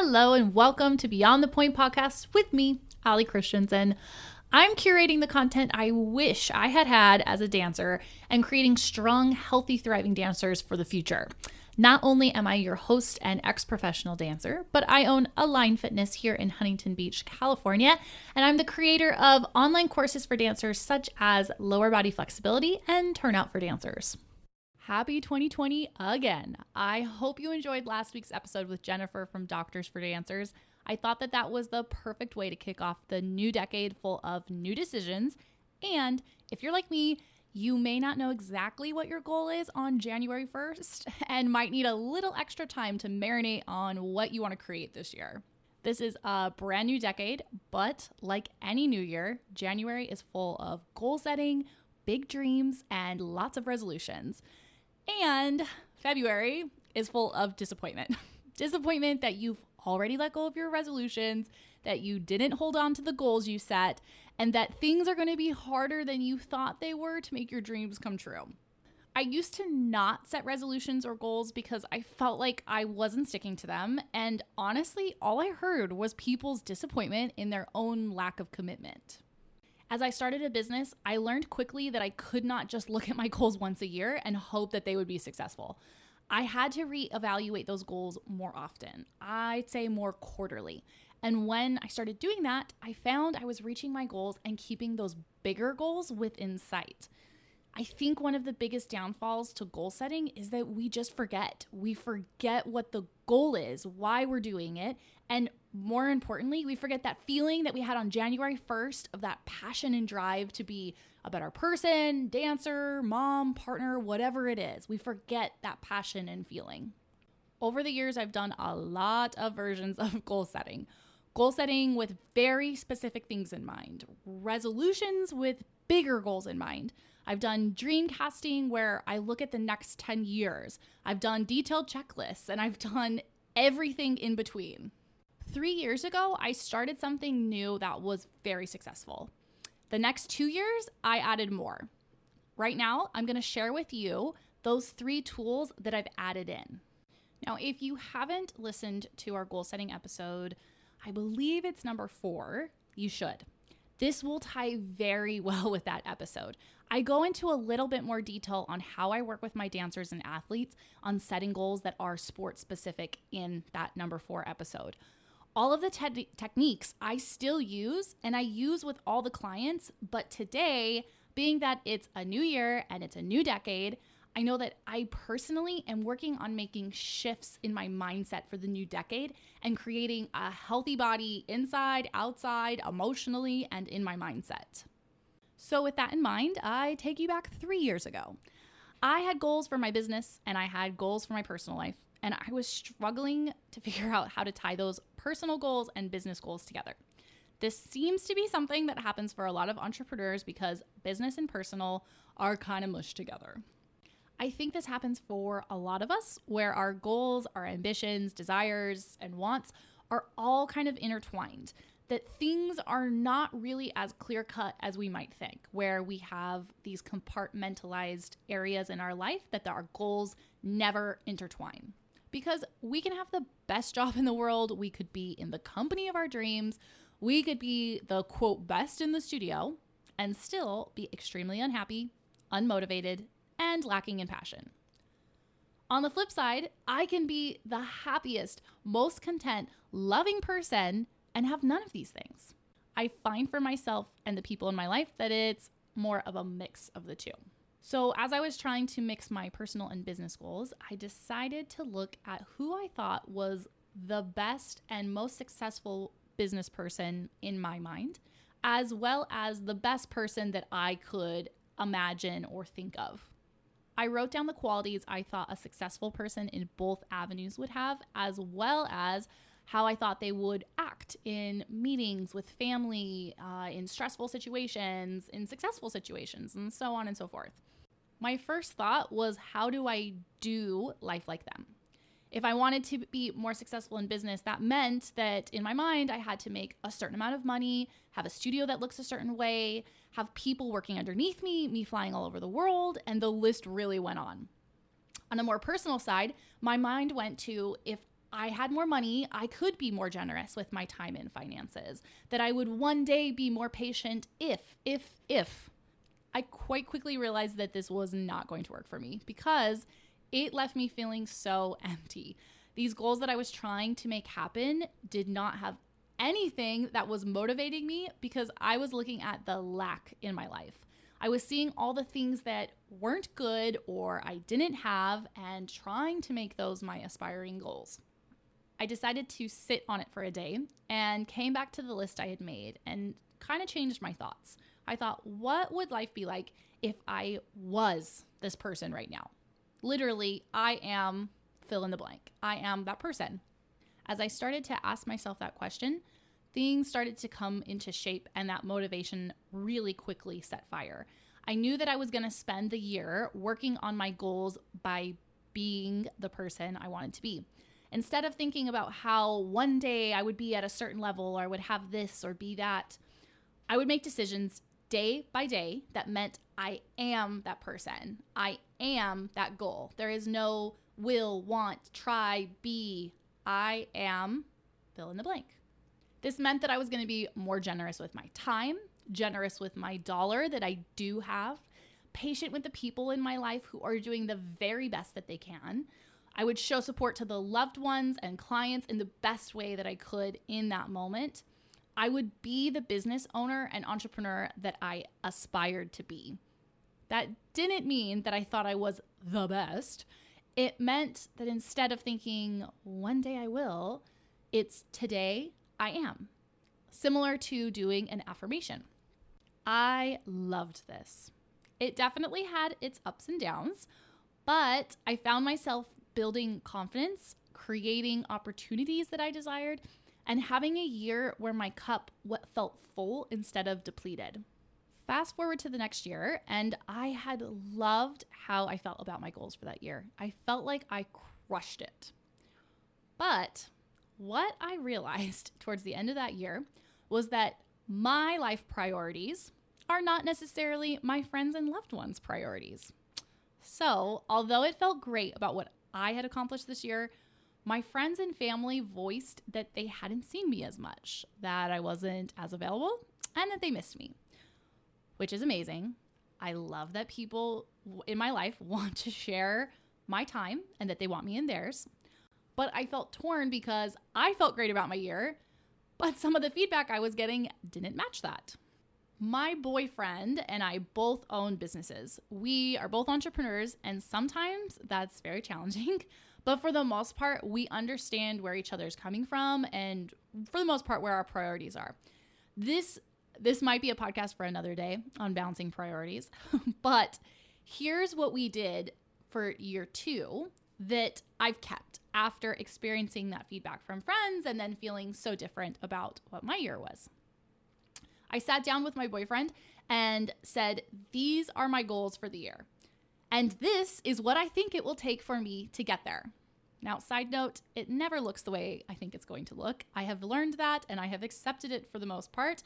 Hello and welcome to Beyond the Point podcast with me, Ali Christensen. I'm curating the content I wish I had had as a dancer and creating strong, healthy, thriving dancers for the future. Not only am I your host and ex-professional dancer, but I own Align Fitness here in Huntington Beach, California, and I'm the creator of online courses for dancers such as lower body flexibility and turnout for dancers. Happy 2020 again. I hope you enjoyed last week's episode with Jennifer from Doctors for Dancers. I thought that was the perfect way to kick off the new decade full of new decisions. And if you're like me, you may not know exactly what your goal is on January 1st and might need a little extra time to marinate on what you want to create this year. This is a brand new decade, but like any new year, January is full of goal setting, big dreams, and lots of resolutions. And February is full of disappointment. Disappointment that you've already let go of your resolutions, that you didn't hold on to the goals you set, and that things are going to be harder than you thought they were to make your dreams come true. I used to not set resolutions or goals because I felt like I wasn't sticking to them. And honestly, all I heard was people's disappointment in their own lack of commitment. As I started a business, I learned quickly that I could not just look at my goals once a year and hope that they would be successful. I had to reevaluate those goals more often. I'd say more quarterly. And when I started doing that, I found I was reaching my goals and keeping those bigger goals within sight. I think one of the biggest downfalls to goal setting is that we just forget. We forget what the goal is, why we're doing it, and more importantly, we forget that feeling that we had on January 1st of that passion and drive to be a better person, dancer, mom, partner, whatever it is. We forget that passion and feeling. Over the years, I've done a lot of versions of goal setting. Goal setting with very specific things in mind. Resolutions with bigger goals in mind. I've done dream casting where I look at the next 10 years. I've done detailed checklists, and I've done everything in between. 3 years ago, I started something new that was very successful. The next 2 years, I added more. Right now, I'm going to share with you those 3 tools that I've added in. Now, if you haven't listened to our goal setting episode, I believe it's number 4, you should. This will tie very well with that episode. I go into a little bit more detail on how I work with my dancers and athletes on setting goals that are sport specific in that number 4 episode. All of the techniques I still use and I use with all the clients, but today, being that it's a new year and it's a new decade, I know that I personally am working on making shifts in my mindset for the new decade and creating a healthy body inside, outside, emotionally, and in my mindset. So with that in mind, I take you back 3 years ago. I had goals for my business and I had goals for my personal life, and I was struggling to figure out how to tie those personal goals and business goals together. This seems to be something that happens for a lot of entrepreneurs because business and personal are kind of mushed together. I think this happens for a lot of us where our goals, our ambitions, desires, and wants are all kind of intertwined, that things are not really as clear-cut as we might think, where we have these compartmentalized areas in our life that our goals never intertwine. Because we can have the best job in the world, we could be in the company of our dreams, we could be the quote best in the studio, and still be extremely unhappy, unmotivated, and lacking in passion. On the flip side, I can be the happiest, most content, loving person and have none of these things. I find for myself and the people in my life that it's more of a mix of the two. So as I was trying to mix my personal and business goals, I decided to look at who I thought was the best and most successful business person in my mind, as well as the best person that I could imagine or think of. I wrote down the qualities I thought a successful person in both avenues would have, as well as how I thought they would act in meetings with family, in stressful situations, in successful situations, and so on and so forth. My first thought was, how do I do life like them? If I wanted to be more successful in business, that meant that in my mind, I had to make a certain amount of money, have a studio that looks a certain way, have people working underneath me flying all over the world, and the list really went on. On a more personal side, my mind went to, if I had more money, I could be more generous with my time and finances, that I would one day be more patient if. I quite quickly realized that this was not going to work for me because it left me feeling so empty. These goals that I was trying to make happen did not have anything that was motivating me because I was looking at the lack in my life. I was seeing all the things that weren't good or I didn't have and trying to make those my aspiring goals. I decided to sit on it for a day and came back to the list I had made and kind of changed my thoughts. I thought, what would life be like if I was this person right now? Literally, I am fill in the blank. I am that person. As I started to ask myself that question, things started to come into shape and that motivation really quickly set fire. I knew that I was going to spend the year working on my goals by being the person I wanted to be. Instead of thinking about how one day I would be at a certain level or I would have this or be that, I would make decisions day by day that meant I am that person. I am that goal. There is no will, want, try, be. I am fill in the blank. This meant that I was going to be more generous with my time, generous with my dollar that I do have, patient with the people in my life who are doing the very best that they can. I would show support to the loved ones and clients in the best way that I could in that moment. I would be the business owner and entrepreneur that I aspired to be. That didn't mean that I thought I was the best. It meant that instead of thinking, one day I will, it's today I am. Similar to doing an affirmation. I loved this. It definitely had its ups and downs, but I found myself building confidence, creating opportunities that I desired, and having a year where my cup felt full instead of depleted. Fast forward to the next year, and I had loved how I felt about my goals for that year. I felt like I crushed it. But what I realized towards the end of that year was that my life priorities are not necessarily my friends and loved ones' priorities. So, although it felt great about what I had accomplished this year, my friends and family voiced that they hadn't seen me as much, that I wasn't as available, and that they missed me, which is amazing. I love that people in my life want to share my time and that they want me in theirs. But I felt torn because I felt great about my year, but some of the feedback I was getting didn't match that. My boyfriend and I both own businesses. We are both entrepreneurs, and sometimes that's very challenging. But for the most part, we understand where each other's coming from and for the most part, where our priorities are. This might be a podcast for another day on balancing priorities, but here's what we did for year 2 that I've kept after experiencing that feedback from friends and then feeling so different about what my year was. I sat down with my boyfriend and said, these are my goals for the year. And this is what I think it will take for me to get there. Now, side note, it never looks the way I think it's going to look. I have learned that and I have accepted it for the most part,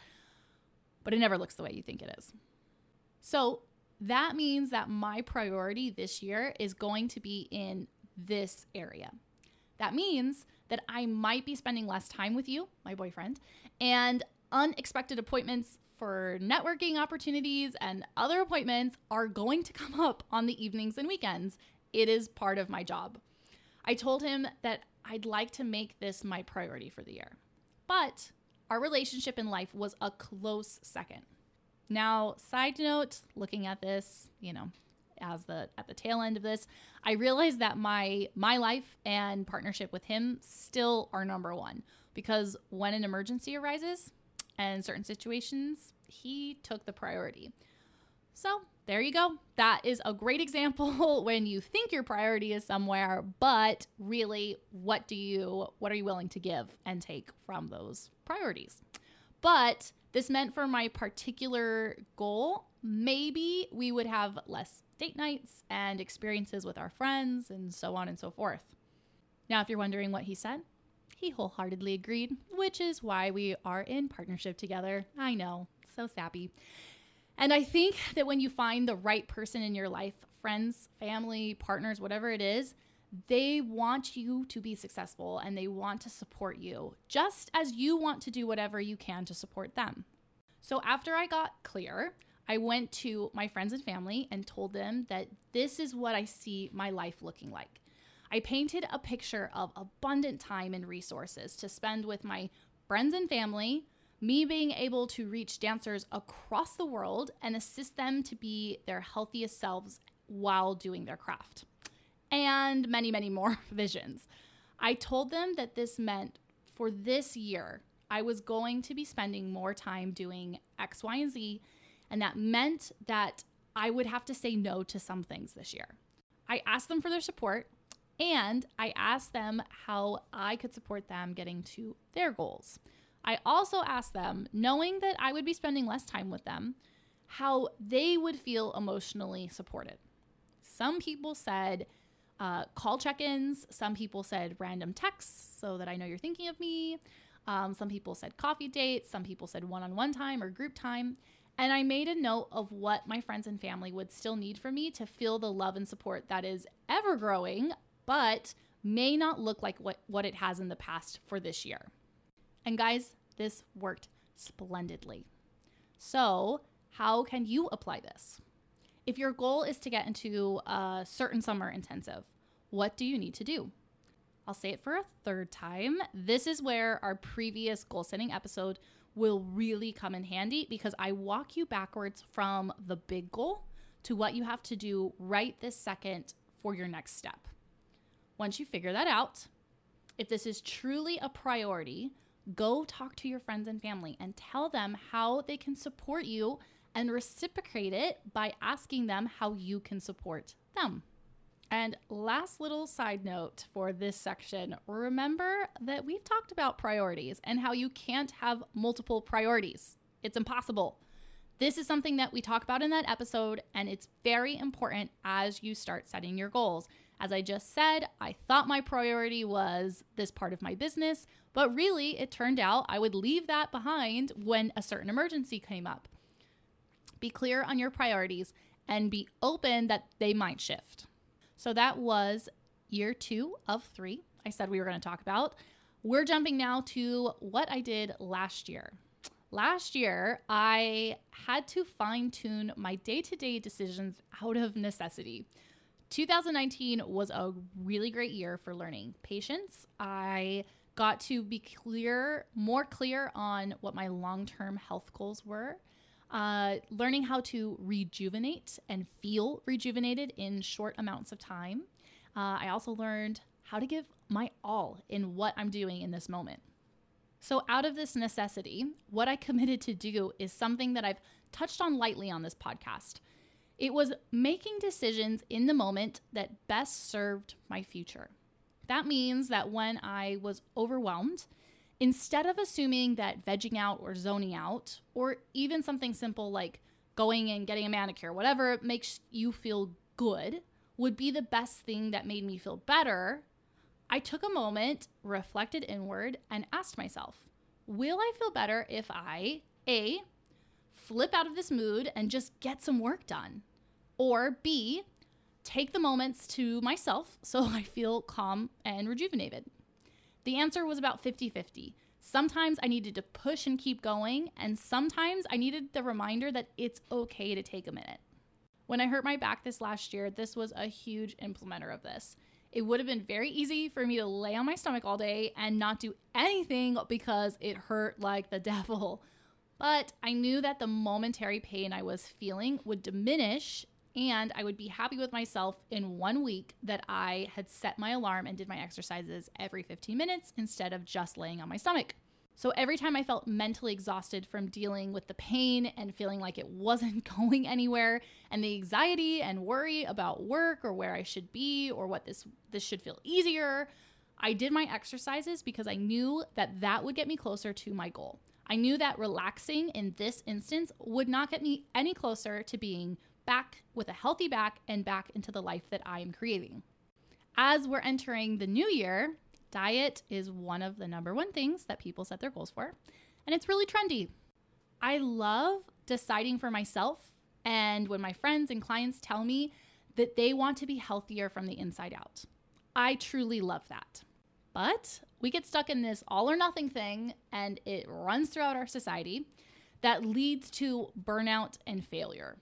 but it never looks the way you think it is. So that means that my priority this year is going to be in this area. That means that I might be spending less time with you, my boyfriend, and unexpected appointments for networking opportunities and other appointments are going to come up on the evenings and weekends. It is part of my job. I told him that I'd like to make this my priority for the year, but our relationship in life was a close second. Now, side note, looking at this, at the tail end of this, I realized that my life and partnership with him still are number one, because when an emergency arises and certain situations, he took the priority. So there you go. That is a great example when you think your priority is somewhere, but really, what are you willing to give and take from those priorities? But this meant for my particular goal, maybe we would have less date nights and experiences with our friends and so on and so forth. Now, if you're wondering what he said, he wholeheartedly agreed, which is why we are in partnership together. I know, so sappy. And I think that when you find the right person in your life, friends, family, partners, whatever it is, They want you to be successful and they want to support you, just as you want to do whatever you can to support them. So after I got clear, I went to my friends and family and told them that this is what I see my life looking like. I painted a picture of abundant time and resources to spend with my friends and family, me being able to reach dancers across the world and assist them to be their healthiest selves while doing their craft, and many, many more visions. I told them that this meant for this year, I was going to be spending more time doing X, Y, and Z, and that meant that I would have to say no to some things this year. I asked them for their support, and I asked them how I could support them getting to their goals. I also asked them, knowing that I would be spending less time with them, how they would feel emotionally supported. Some people said call check-ins. Some people said random texts so that I know you're thinking of me. Some people said coffee dates. Some people said one-on-one time or group time. And I made a note of what my friends and family would still need from me to feel the love and support that is ever growing, but may not look like what it has in the past for this year. And guys, this worked splendidly. So how can you apply this? If your goal is to get into a certain summer intensive, what do you need to do? I'll say it for a third time. This is where our previous goal setting episode will really come in handy because I walk you backwards from the big goal to what you have to do right this second for your next step. Once you figure that out, if this is truly a priority, go talk to your friends and family and tell them how they can support you and reciprocate it by asking them how you can support them. And last little side note for this section, remember that we've talked about priorities and how you can't have multiple priorities. It's impossible. This is something that we talk about in that episode, and it's very important as you start setting your goals. As I just said, I thought my priority was this part of my business, but really it turned out I would leave that behind when a certain emergency came up. Be clear on your priorities and be open that they might shift. So that was year 2 of 3 I said we were going to talk about. We're jumping now to what I did last year. Last year, I had to fine-tune my day-to-day decisions out of necessity. 2019 was a really great year for learning patience. I got to be more clear on what my long-term health goals were. Learning how to rejuvenate and feel rejuvenated in short amounts of time. I also learned how to give my all in what I'm doing in this moment. So out of this necessity, what I committed to do is something that I've touched on lightly on this podcast. It was making decisions in the moment that best served my future. That means that when I was overwhelmed, instead of assuming that vegging out or zoning out, or even something simple like going and getting a manicure, whatever makes you feel good, would be the best thing that made me feel better, I took a moment, reflected inward, and asked myself, will I feel better if I, A, flip out of this mood and just get some work done? Or B, take the moments to myself so I feel calm and rejuvenated? The answer was about 50-50. Sometimes I needed to push and keep going, and sometimes I needed the reminder that it's okay to take a minute. When I hurt my back this last year, this was a huge implementer of this. It would have been very easy for me to lay on my stomach all day and not do anything because it hurt like the devil. But I knew that the momentary pain I was feeling would diminish and I would be happy with myself in 1 week that I had set my alarm and did my exercises every 15 minutes instead of just laying on my stomach. So every time I felt mentally exhausted from dealing with the pain and feeling like it wasn't going anywhere and the anxiety and worry about work or where I should be or what this should feel easier, I did my exercises because I knew that that would get me closer to my goal. I knew that relaxing in this instance would not get me any closer to being back with a healthy back and back into the life that I am creating. As we're entering the new year, diet is one of the number one things that people set their goals for, and it's really trendy. I love deciding for myself, and when my friends and clients tell me that they want to be healthier from the inside out. I truly love that. But we get stuck in this all or nothing thing, and it runs throughout our society that leads to burnout and failure.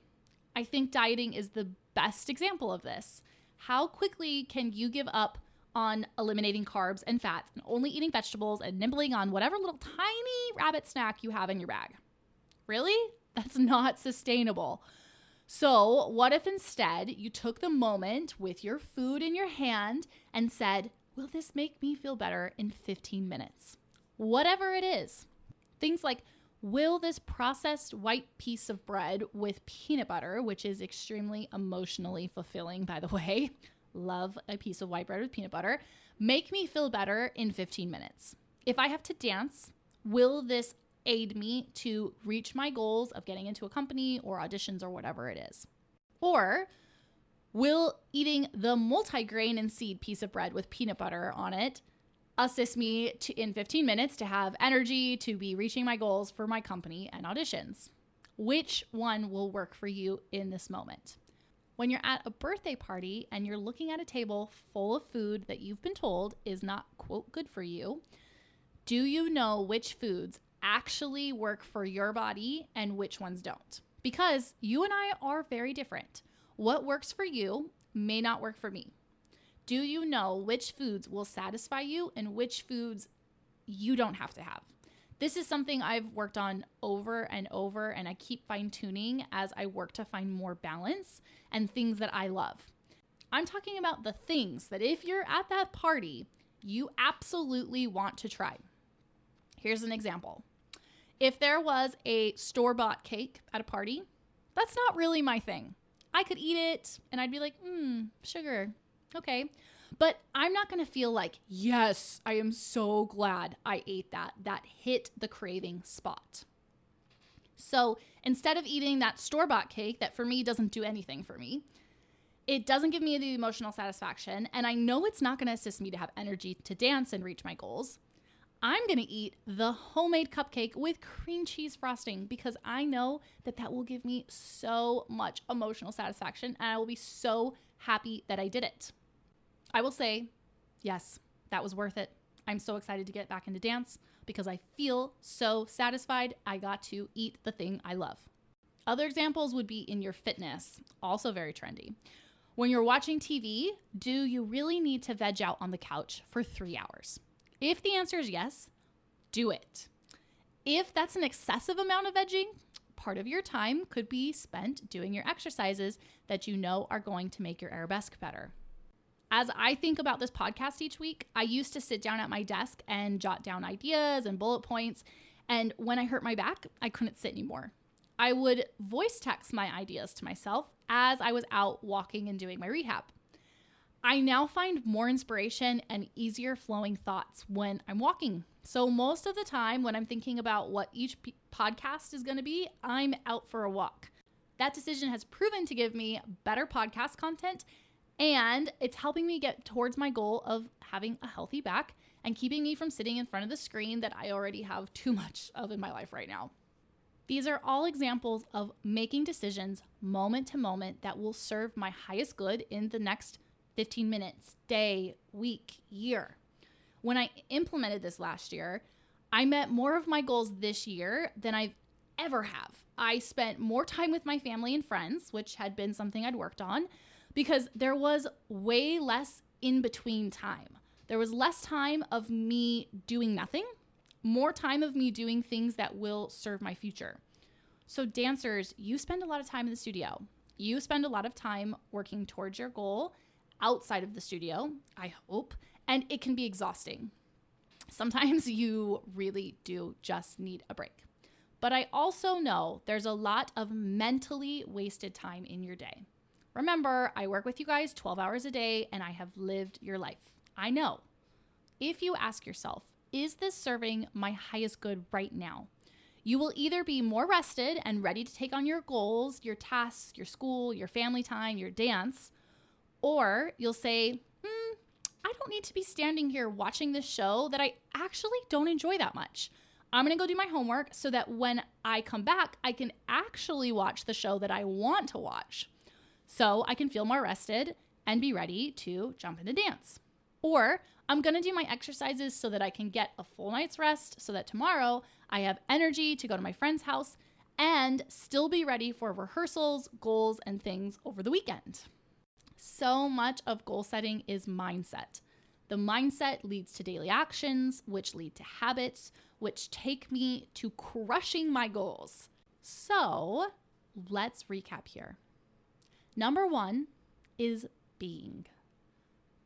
I think dieting is the best example of this. How quickly can you give up on eliminating carbs and fats and only eating vegetables and nibbling on whatever little tiny rabbit snack you have in your bag? Really? That's not sustainable. So what if instead you took the moment with your food in your hand and said, will this make me feel better in 15 minutes? Whatever it is. Things like, will this processed white piece of bread with peanut butter, which is extremely emotionally fulfilling, by the way, love a piece of white bread with peanut butter, make me feel better in 15 minutes? If I have to dance, will this aid me to reach my goals of getting into a company or auditions or whatever it is? Or will eating the multigrain and seed piece of bread with peanut butter on it assist me in 15 minutes to have energy to be reaching my goals for my company and auditions? Which one will work for you in this moment? When you're at a birthday party and you're looking at a table full of food that you've been told is not, quote, good for you, do you know which foods actually work for your body and which ones don't? Because you and I are very different. What works for you may not work for me. Do you know which foods will satisfy you and which foods you don't have to have? This is something I've worked on over and over, and I keep fine-tuning as I work to find more balance and things that I love. I'm talking about the things that if you're at that party, you absolutely want to try. Here's an example. If there was a store-bought cake at a party, that's not really my thing. I could eat it and I'd be like, sugar, okay. But I'm not going to feel like, yes, I am so glad I ate that. That hit the craving spot. So instead of eating that store-bought cake that for me doesn't do anything for me, it doesn't give me the emotional satisfaction, and I know it's not going to assist me to have energy to dance and reach my goals, I'm going to eat the homemade cupcake with cream cheese frosting because I know that that will give me so much emotional satisfaction and I will be so happy that I did it. I will say, yes, that was worth it. I'm so excited to get back into dance because I feel so satisfied I got to eat the thing I love. Other examples would be in your fitness, also very trendy. When you're watching TV, do you really need to veg out on the couch for 3 hours? If the answer is yes, do it. If that's an excessive amount of vegging, part of your time could be spent doing your exercises that you know are going to make your arabesque better. As I think about this podcast each week, I used to sit down at my desk and jot down ideas and bullet points. And when I hurt my back, I couldn't sit anymore. I would voice text my ideas to myself as I was out walking and doing my rehab. I now find more inspiration and easier flowing thoughts when I'm walking. So most of the time when I'm thinking about what each podcast is going to be, I'm out for a walk. That decision has proven to give me better podcast content, and it's helping me get towards my goal of having a healthy back and keeping me from sitting in front of the screen that I already have too much of in my life right now. These are all examples of making decisions moment to moment that will serve my highest good in the next 15 minutes, day, week, year. When I implemented this last year, I met more of my goals this year than I've ever have. I spent more time with my family and friends, which had been something I'd worked on, because there was way less in between time. There was less time of me doing nothing, more time of me doing things that will serve my future. So dancers, you spend a lot of time in the studio. You spend a lot of time working towards your goal outside of the studio, I hope, and it can be exhausting. Sometimes you really do just need a break. But I also know there's a lot of mentally wasted time in your day. Remember, I work with you guys 12 hours a day and I have lived your life. I know. If you ask yourself, is this serving my highest good right now? You will either be more rested and ready to take on your goals, your tasks, your school, your family time, your dance, or you'll say, I don't need to be standing here watching this show that I actually don't enjoy that much. I'm going to go do my homework so that when I come back, I can actually watch the show that I want to watch. So I can feel more rested and be ready to jump into dance. Or I'm going to do my exercises so that I can get a full night's rest so that tomorrow I have energy to go to my friend's house and still be ready for rehearsals, goals, and things over the weekend. So much of goal setting is mindset. The mindset leads to daily actions, which lead to habits, which take me to crushing my goals. So let's recap here. Number 1 is being.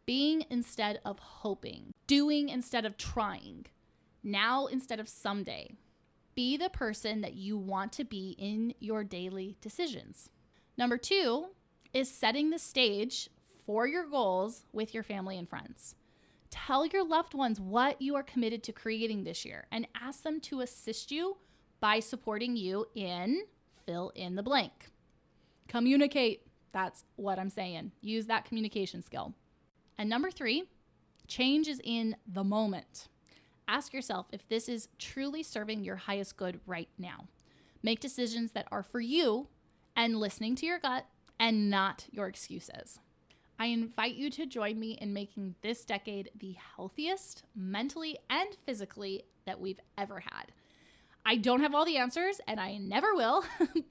Being instead of hoping. Doing instead of trying. Now instead of someday. Be the person that you want to be in your daily decisions. Number 2 is setting the stage for your goals with your family and friends. Tell your loved ones what you are committed to creating this year and ask them to assist you by supporting you in fill in the blank. Communicate. That's what I'm saying. Use that communication skill. And number 3, change is in the moment. Ask yourself if this is truly serving your highest good right now. Make decisions that are for you and listening to your gut and not your excuses. I invite you to join me in making this decade the healthiest mentally and physically that we've ever had. I don't have all the answers and I never will,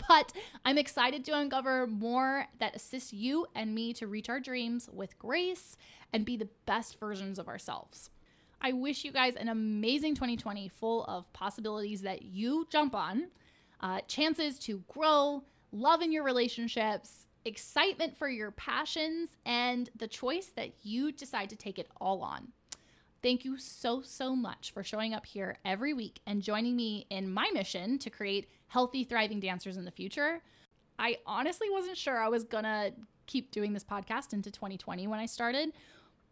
but I'm excited to uncover more that assists you and me to reach our dreams with grace and be the best versions of ourselves. I wish you guys an amazing 2020 full of possibilities that you jump on, chances to grow, love in your relationships, excitement for your passions, and the choice that you decide to take it all on. Thank you so much for showing up here every week and joining me in my mission to create healthy, thriving dancers in the future. I honestly wasn't sure I was gonna keep doing this podcast into 2020 when I started,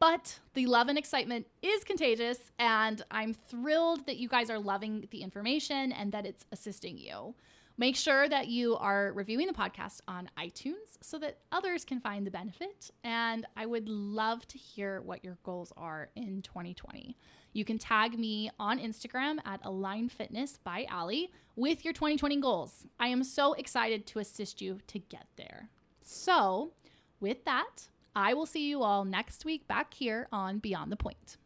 but the love and excitement is contagious, and I'm thrilled that you guys are loving the information and that it's assisting you. Make sure that you are reviewing the podcast on iTunes so that others can find the benefit. And I would love to hear what your goals are in 2020. You can tag me on Instagram at Align Fitness by Ali with your 2020 goals. I am so excited to assist you to get there. So with that, I will see you all next week back here on Beyond the Point.